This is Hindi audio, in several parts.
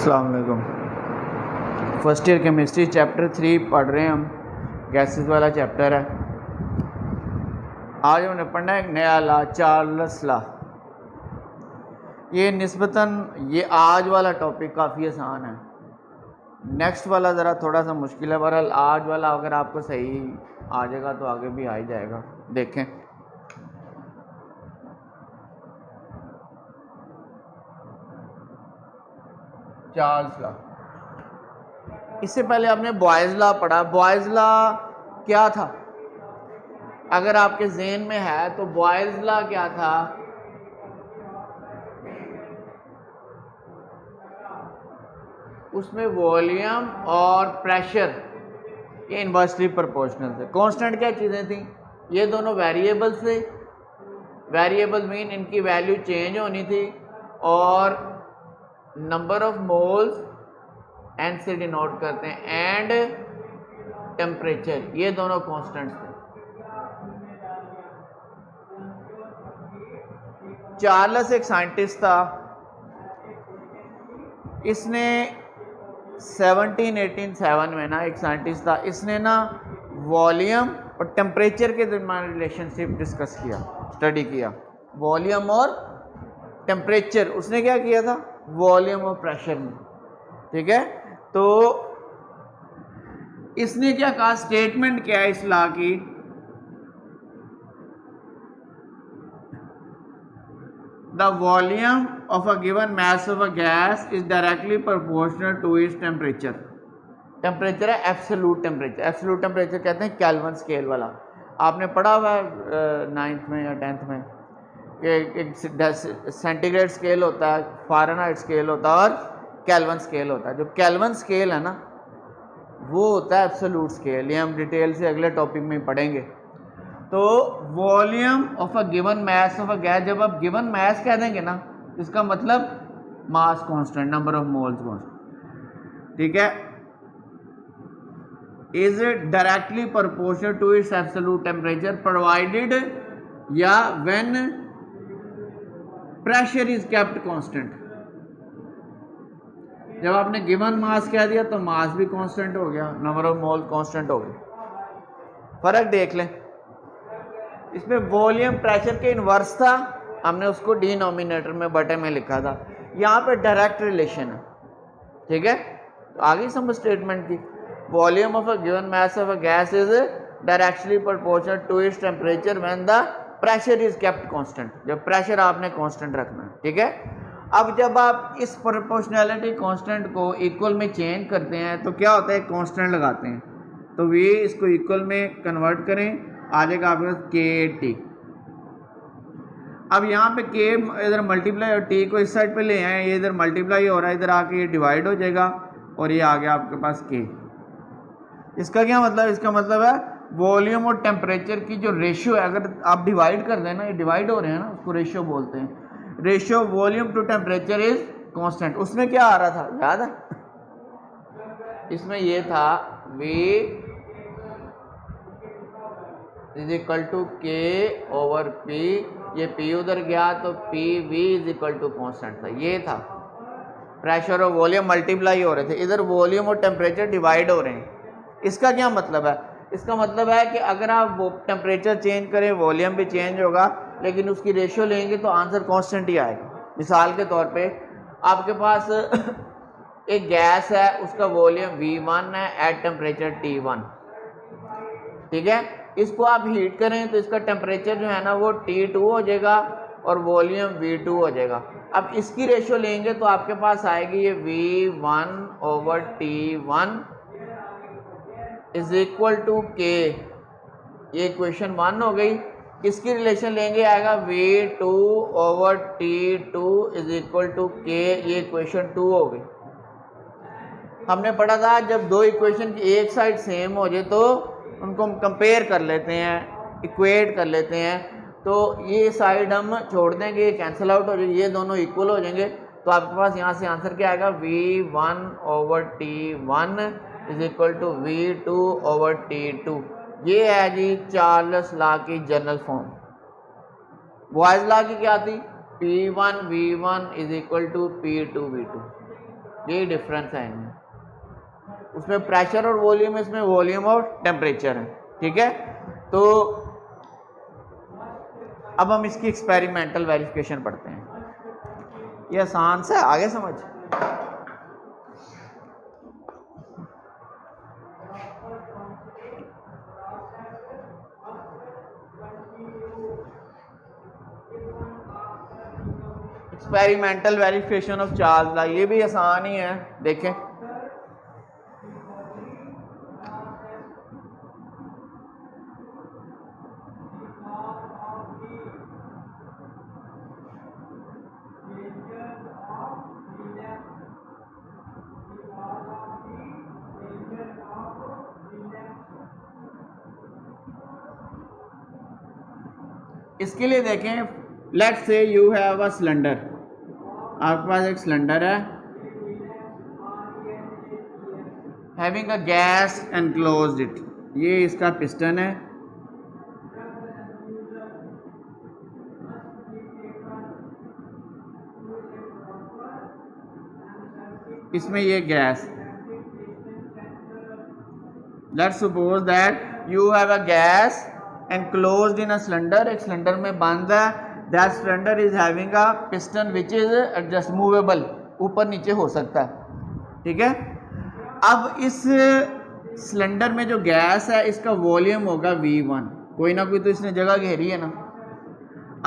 अस्सलाम वालेकुम। फर्स्ट ईयर केमिस्ट्री चैप्टर 3 पढ़ रहे हैं हम, गैसेस वाला चैप्टर है। आज हमने पढ़ना है एक नया लॉ, चार्ल्स लॉ। ये निस्बतन ये आज वाला टॉपिक काफ़ी आसान है, नेक्स्ट वाला ज़रा थोड़ा सा मुश्किल है। बहरहाल आज वाला अगर आपको सही आ जाएगा तो आगे भी आ ही जाएगा। देखें, चार्ल्स लॉ। इससे पहले आपने बॉयज़ लॉ पढ़ा। बॉयज़ लॉ क्या था? अगर आपके ज़हन में है तो बॉयज़ लॉ क्या था? उसमें वॉल्यूम और प्रेशर ये इन्वर्सली प्रोपोर्शनल थे। कांस्टेंट क्या चीज़ें थी? ये दोनों वेरिएबल्स थे। वेरिएबल मीन इनकी वैल्यू चेंज होनी थी, और नंबर ऑफ मोल्स एन से डिनोट करते हैं, एंड टेम्परेचर, ये दोनों कांस्टेंट्स थे। चार्ल्स एक साइंटिस्ट था, इसने 1787 में ना एक साइंटिस्ट था, इसने ना वॉल्यूम और टेम्परेचर के दरमियान रिलेशनशिप डिस्कस किया, स्टडी किया। वॉल्यूम और टेम्परेचर, उसने क्या किया था? वॉल्यूम और प्रेशर में, ठीक है। तो इसने क्या कहा, स्टेटमेंट क्या है इस लॉ की? The volume of a given mass of a gas is directly proportional to its temperature. Temperature है एब्सोल्यूट टेम्परेचर। एब्सोल्यूट टेम्परेचर कहते हैं केल्विन स्केल वाला। आपने पढ़ा हुआ है 9th में या 10th में कि एक सेंटीग्रेड स्केल होता है, फ़ारेनहाइट स्केल होता है और केल्विन स्केल होता है। जो केल्विन स्केल है ना, वो होता है एब्सोल्यूट स्केल। ये हम डिटेल से अगले टॉपिक में पढ़ेंगे। तो volume of a given mass of a gas, जब आप गिवन मैस कह देंगे ना, इसका मतलब mass constant, number of moles constant, ठीक है, is directly proportional to its absolute temperature provided या when pressure is kept constant. जब आपने गिवन मास कह दिया तो मास भी कांस्टेंट हो गया, नंबर ऑफ मोल कांस्टेंट हो गया। फर्क देख लें, इसमें वॉल्यूम प्रेशर के इन्वर्स था, हमने उसको डिनोमिनेटर में बटे में लिखा था। यहाँ पे डायरेक्ट रिलेशन है, ठीक है। तो आगे समझ स्टेटमेंट की, volume of a given mass of a gas is directly proportional to its temperature when the pressure is kept constant. जब प्रेशर आपने कांस्टेंट रखना है, ठीक है। अब जब आप इस प्रोपोर्शनैलिटी कांस्टेंट को इक्वल में चेंज करते हैं तो क्या होता है? कांस्टेंट लगाते हैं, तो वे इसको इक्वल में कन्वर्ट करें, आ जाएगा आपके पास के टी। अब यहाँ पे के इधर मल्टीप्लाई और टी को इस साइड पे ले आए, ये इधर मल्टीप्लाई हो रहा है, इधर आके ये डिवाइड हो जाएगा और ये आ गया आपके पास के। इसका क्या मतलब? इसका मतलब है वॉल्यूम और टेम्परेचर की जो रेशियो है, अगर आप डिवाइड कर देना, ये डिवाइड हो रहे हैं ना, उसको रेशियो बोलते हैं। Ratio volume to temperature is constant. उसमें क्या आ रहा था, याद है? इसमें ये था V is equal to k over p, ये पी उधर गया तो p v is equal to constant था। ये था प्रेशर और वॉल्यूम मल्टीप्लाई हो रहे थे, इधर वॉल्यूम और टेम्परेचर डिवाइड हो रहे हैं। इसका क्या मतलब है? इसका मतलब है कि अगर आप वो टेम्परेचर चेंज करें, वॉल्यूम भी चेंज होगा, लेकिन उसकी रेशियो लेंगे तो आंसर कांस्टेंट ही आएगा। मिसाल के तौर पे आपके पास एक गैस है, उसका वॉल्यूम V1 है एट टेम्परेचर T1, ठीक है। इसको आप हीट करें तो इसका टेम्परेचर जो है ना वो T2 हो जाएगा और वॉल्यूम V2 हो जाएगा। अब इसकी रेशियो लेंगे तो आपके पास आएगी ये V1 over T1 is equal to के। ये इक्वेशन 1 हो गई। इसकी रिलेशन लेंगे, आएगा V2 over T2 is equal to के। ये इक्वेशन 2 हो गई। हमने पढ़ा था जब दो इक्वेशन की एक साइड सेम हो जाए तो उनको हम कंपेयर कर लेते हैं, इक्वेट कर लेते हैं। तो ये साइड हम छोड़ देंगे, कैंसिल आउट हो जाएगी, ये दोनों इक्वल हो जाएंगे। तो आपके पास यहाँ से आंसर क्या आएगा? V1 over T1 is equal to V2 over T2। ये है जी चार्ल्स लॉ की जनरल फॉर्म। बॉयज़ लॉ की क्या थी? P1 V1 is equal to P2 V2। यही डिफरेंस है इनमें, उसमें प्रेशर और वॉल्यूम, इसमें वॉल्यूम और टेम्परेचर है। ठीक है, तो अब हम इसकी एक्सपेरिमेंटल वेरिफिकेशन पढ़ते हैं। ये आसान सा है, आगे समझ। Experimental verification of Charles law, ये भी आसान ही है, देखें। इसके लिए देखें, let's say you have a cylinder, आपके पास एक सिलेंडर है, having a gas enclosed it, ये इसका पिस्टन है, इसमें ये gas, let's suppose that you have a gas enclosed in a cylinder, एक सिलेंडर में बंद है, that cylinder is having a piston which is adjust movable, ऊपर नीचे हो सकता है। ठीक है, अब इस सिलेंडर में जो गैस है इसका वॉल्यूम होगा V1, कोई ना कोई तो इसने जगह घेरी है ना।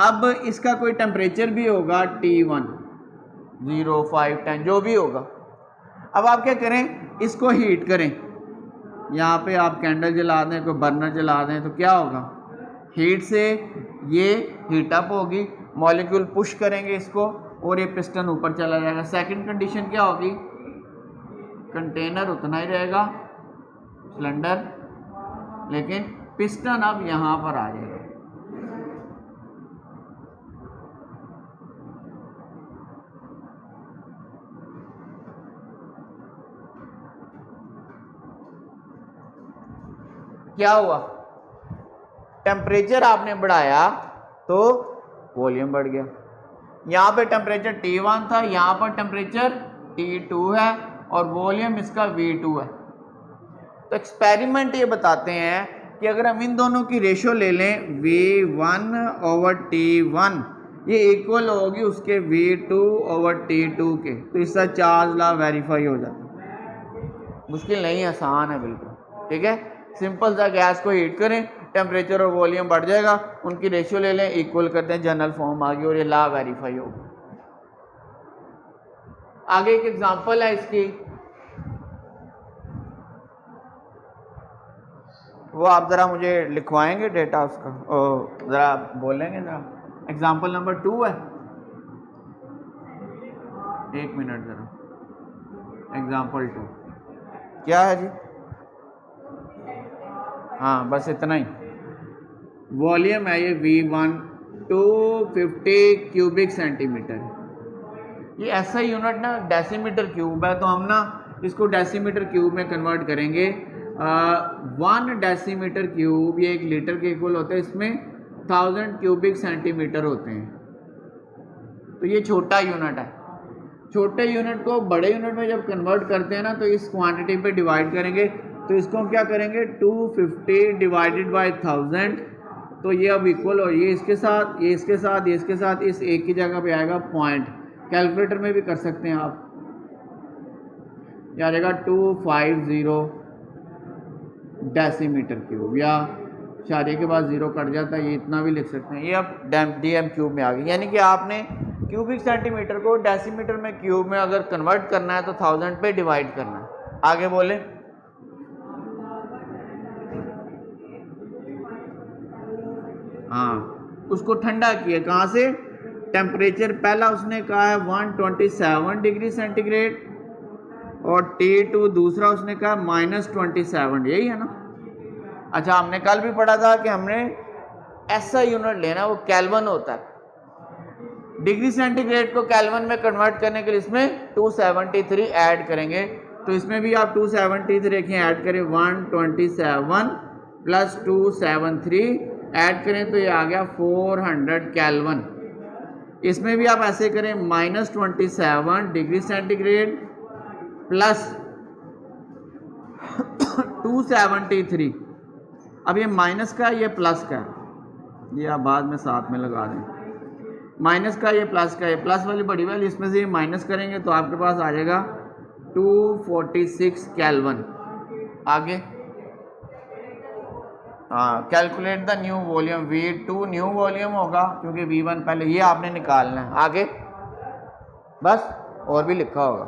अब इसका कोई टेम्परेचर भी होगा T1, 0, 5, 10 जो भी होगा। अब आप क्या करें, इसको हीट करें, यहाँ पे आप कैंडल जला दें, कोई बर्नर जला दें, तो क्या होगा, हीट से ये हीटअप होगी, मॉलिक्यूल पुश करेंगे इसको और ये पिस्टन ऊपर चला जाएगा। सेकंड कंडीशन क्या होगी, कंटेनर उतना ही रहेगा सिलेंडर, लेकिन पिस्टन अब यहाँ पर आ जाएगा। क्या हुआ, टेम्परेचर आपने बढ़ाया तो वॉल्यूम बढ़ गया। यहाँ पे टेम्परेचर T1 था, यहाँ पर टेम्परेचर T2 है और वॉल्यूम इसका V2 है। तो एक्सपेरिमेंट ये बताते हैं कि अगर हम इन दोनों की रेशो ले लें V1/T1, ये इक्वल होगी उसके V2/T2 के, तो इसका चार्ज लॉ वेरीफाई हो जाता है। मुश्किल नहीं, आसान है बिल्कुल। ठीक है, सिंपल सा गैस को हीट करें, टेम्परेचर और वॉल्यूम बढ़ जाएगा, उनकी रेशियो ले लें, इक्वल करते हैं, जनरल फॉर्म आ गई और ये लॉ वेरीफाई होगा। आगे एक एग्जांपल है इसकी, वो आप ज़रा मुझे लिखवाएंगे डेटा उसका, ज़रा बोलेंगे ज़रा। एग्जांपल नंबर 2 है, 1 मिनट ज़रा। एग्जांपल 2 क्या है जी, हाँ बस इतना ही। वॉल्यूम है ये V1 250 क्यूबिक सेंटीमीटर। ये ऐसा यूनिट ना डेसीमीटर क्यूब है, तो हम ना इसको डेसीमीटर क्यूब में कन्वर्ट करेंगे। 1 डेसीमीटर क्यूब ये 1 लीटर के इक्वल होता है, इसमें 1000 क्यूबिक सेंटीमीटर होते हैं। तो ये छोटा यूनिट है। छोटे यूनिट को बड़े यूनिट में जब कन्वर्ट करते हैं ना, तो इस क्वांटिटी पे डिवाइड करेंगे, तो इसको हम क्या करेंगे 250 डिवाइडेड बाय 1000, तो ये अब इक्वल हो, ये इसके साथ, ये इसके साथ, ये इसके साथ, इस एक की जगह पे आएगा पॉइंट। कैलकुलेटर में भी कर सकते हैं आप, ये आ जाएगा 250 डेसीमीटर क्यूब, या इशारे के बाद 0 कट जाता है, ये इतना भी लिख सकते हैं। ये अब DM क्यूब में आ गई, यानी कि आपने क्यूबिक सेंटीमीटर को डेसीमीटर में क्यूब में अगर कन्वर्ट करना है तो 1000 पे डिवाइड करना है। आगे बोले, हाँ उसको ठंडा किया, कहाँ से, टेम्परेचर पहला उसने कहा है 127 डिग्री सेंटीग्रेड और T2 दूसरा उसने कहा -27, यही है ना। अच्छा, हमने कल भी पढ़ा था कि हमने ऐसा यूनिट लेना, वो केल्विन होता है। डिग्री सेंटीग्रेड को केल्विन में कन्वर्ट करने के लिए इसमें 273 ऐड करेंगे, तो इसमें भी आप 273 रखें, ऐड करें 127 + 273 ऐड करें तो ये आ गया 400 केल्विन। इसमें भी आप ऐसे करें -27 डिग्री सेंटीग्रेड प्लस 273। अब ये माइनस का है, ये प्लस का है, ये आप बाद में साथ में लगा दें। माइनस का ये प्लस का, ये प्लस वाली बड़ी वाली, इसमें से ये माइनस करेंगे तो आपके पास आ जाएगा 246 केल्विन। आगे calculate the new volume, V2 new volume होगा क्योंकि V1 पहले, ये आपने निकालना है। आगे बस, और भी लिखा होगा,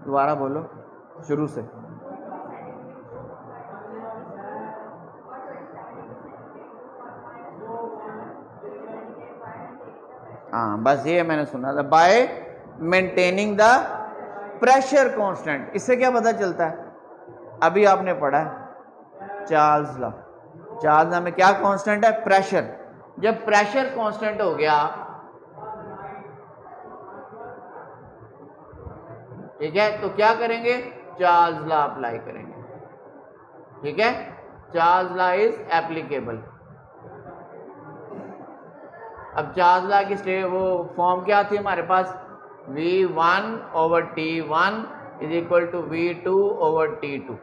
दोबारा बोलो शुरू से। हाँ बस ये मैंने सुना था, bye maintaining the pressure constant. इससे क्या पता चलता है, अभी आपने पढ़ा है चार्ल्स लॉ। चार्ल्स लॉ में क्या कांस्टेंट है, प्रेशर। जब प्रेशर कांस्टेंट हो गया, ठीक है, तो क्या करेंगे, चार्ल्स लॉ अप्लाई करेंगे। ठीक है, चार्ल्स लॉ इज एप्लीकेबल। अब चार्ल्स लॉ की वो फॉर्म क्या थी हमारे पास, V1/T1 is equal to V2 over T2।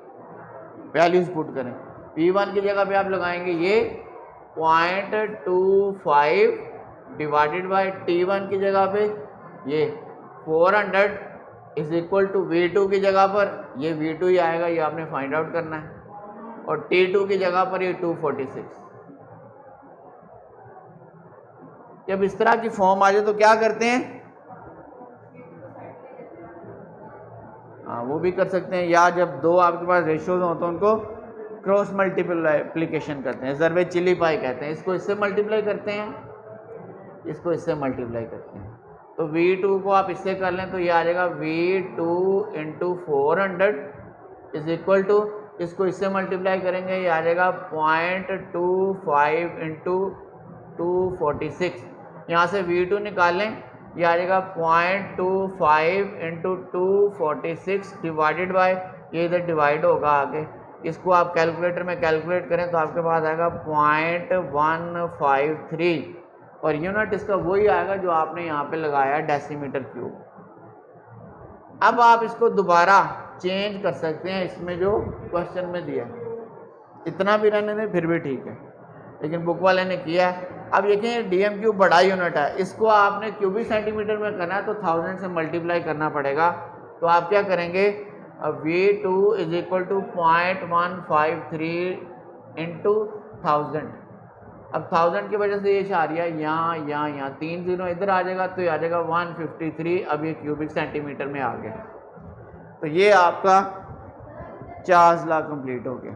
Values put करें, V1 की जगह पे आप लगाएंगे ये 0.25 डिवाइडेड बाय T1 की जगह पे ये 400 इज इक्वल टू V2 की जगह पर ये V2 ही आएगा, ये आपने फाइंड आउट करना है, और T2 की जगह पर ये 246। जब इस तरह की फॉर्म आ जाए तो क्या करते हैं, वो भी कर सकते हैं, या जब दो आपके पास रेशियोज हो तो उनको क्रॉस मल्टीप्लिकेशन करते हैं, ज़रबे चिली पाई कहते हैं। इसको इससे मल्टीप्लाई करते हैं, इसको इससे मल्टीप्लाई करते हैं। तो V2 को आप इससे कर लें तो ये आ जाएगा V2 into 400 is equal to, इसको इससे मल्टीप्लाई करेंगे, ये आ जाएगा 0.25 इंटू 246। यहाँ से V2 निकालें, ये आ जाएगा 0.25 इंटू 246 डिवाइडेड बाय, ये इधर डिवाइड होगा आगे, इसको आप कैलकुलेटर में कैलकुलेट करें तो आपके पास आएगा 0.153, और यूनिट इसका वही आएगा जो आपने यहाँ पे लगाया डेसीमीटर क्यूब। अब आप इसको दोबारा चेंज कर सकते हैं, इसमें जो क्वेश्चन में दिया, इतना भी रहने दें फिर भी ठीक है, लेकिन बुक वाले ने किया है। अब देखें DM क्यूब बड़ा यूनिट है, इसको आपने क्यूबिक सेंटीमीटर में करना है तो 1000 से मल्टीप्लाई करना पड़ेगा। तो आप क्या करेंगे, V2 is equal to 0.153 into 1000। अब 1000 की वजह से ये इशारिया यहाँ 3 0 इधर आ जाएगा, तो ये आ जाएगा 153। अब ये क्यूबिक सेंटीमीटर में आ गया। तो ये आपका चार्ल्स लॉ कंप्लीट हो गया।